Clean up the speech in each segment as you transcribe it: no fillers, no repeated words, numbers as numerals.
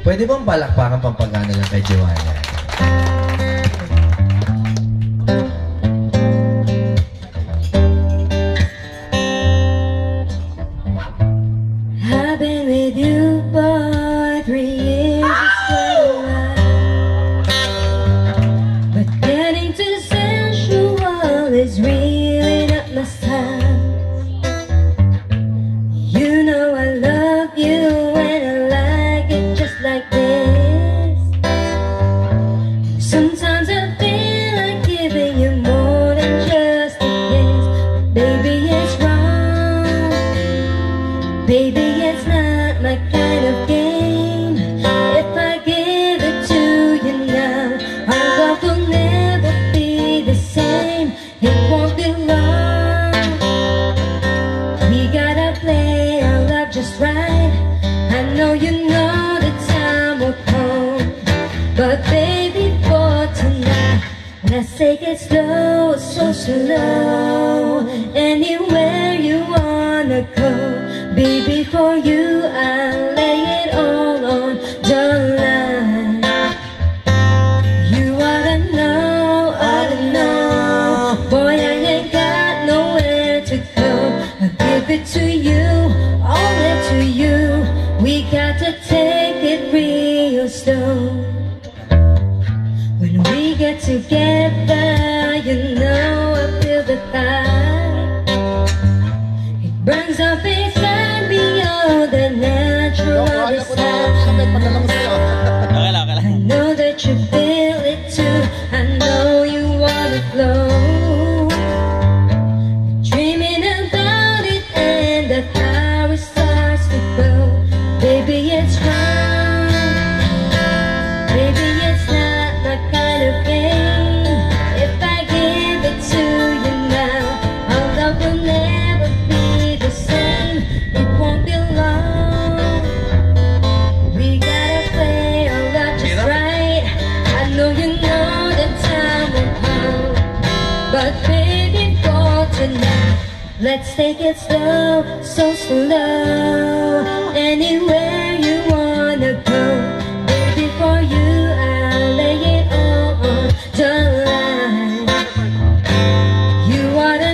Pwede bang palakpakan pampagana lang kay Joanna? I've been with you for 3 years, it's quite a while. But getting too sensual is really not my style. You know I love you and I like it just like this. Sometimes I feel like giving you more than just a kiss. Baby, it's wrong. Baby, it's not my kind of game. If I give it to you now, our love will never be the same. It won't be long. We gotta play our love just right. I know you know the time will come, but baby, for tonight, let's take it slow, so slow. Anywhere you wanna go, baby, for you I'll lay it all on the line. You ought to know, boy, I ain't got nowhere to go. I'll give it to you, only to you. We got to take it real slow. When we get together, you know I feel the fire. It burns up inside me, all the natural desire. I know that you feel it too. I know you wanna flow. Dreaming about it and the fire starts to glow. Baby, it's wrong. Baby, it's not my kind of game. If I give it to you now, our love will never be the same. It won't be long. We gotta play our love just right. I know you know the time will come, but baby, for tonight, let's take it slow, so slow. Anywhere you wanna go, baby, for you I'll lay it all on the line. You ought to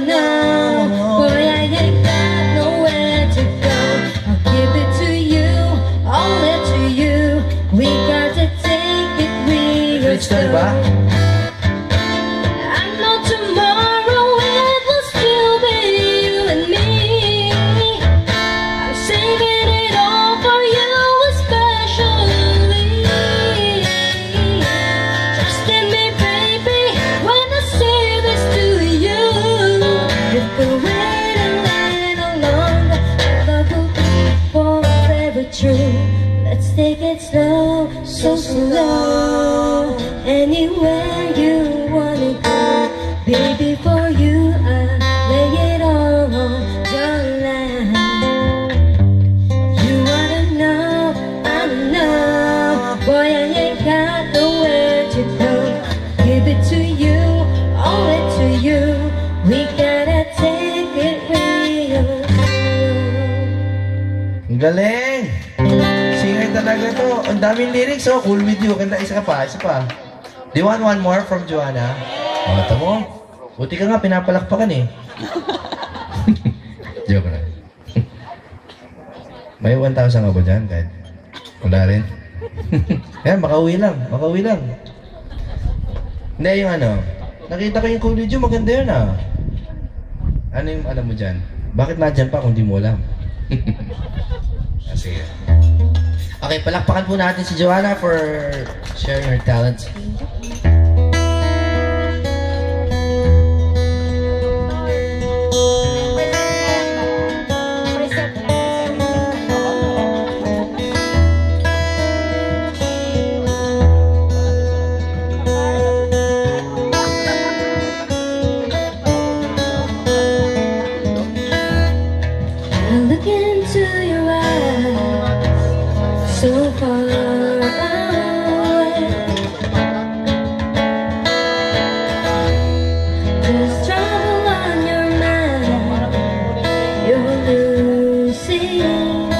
know, boy, I ain't got nowhere to go. I'll give it to you, only to you. We got to take it real Rich ba? slow. I know tomorrow it will still be you and me. I'm saving it all for you especially. Trust in me, baby, when I say this to you. If we wait a little longer, love will be forever true. Let's take it slow, so slow. Anywhere you wanna go, baby, for you I'll lay it all on the line. You wanna know, boy, I ain't got nowhere to go. Give it to you, only to you. We gotta take it real slow. Ang galing! Singer talaga to. Ang daming lyrics, oh. Cool with you. Kanta, isa pa. Do you want one more from Joanna? O, ito mo. Buti ka nga, pinapalakpakan eh. Joke na. May 1,000 ka ba dyan? Kahit wala rin. Ayan, makauwi lang. Hindi, yung ano. Nakita ko yung cool with you. Maganda yun ah. Ano yung alam mo dyan? Bakit nadyan pa kung di mo alam? Sige. Okay, palakpakan po natin si Joanna for sharing her talent. Look into your eyes, so far away. There's trouble on your mind, you're losing.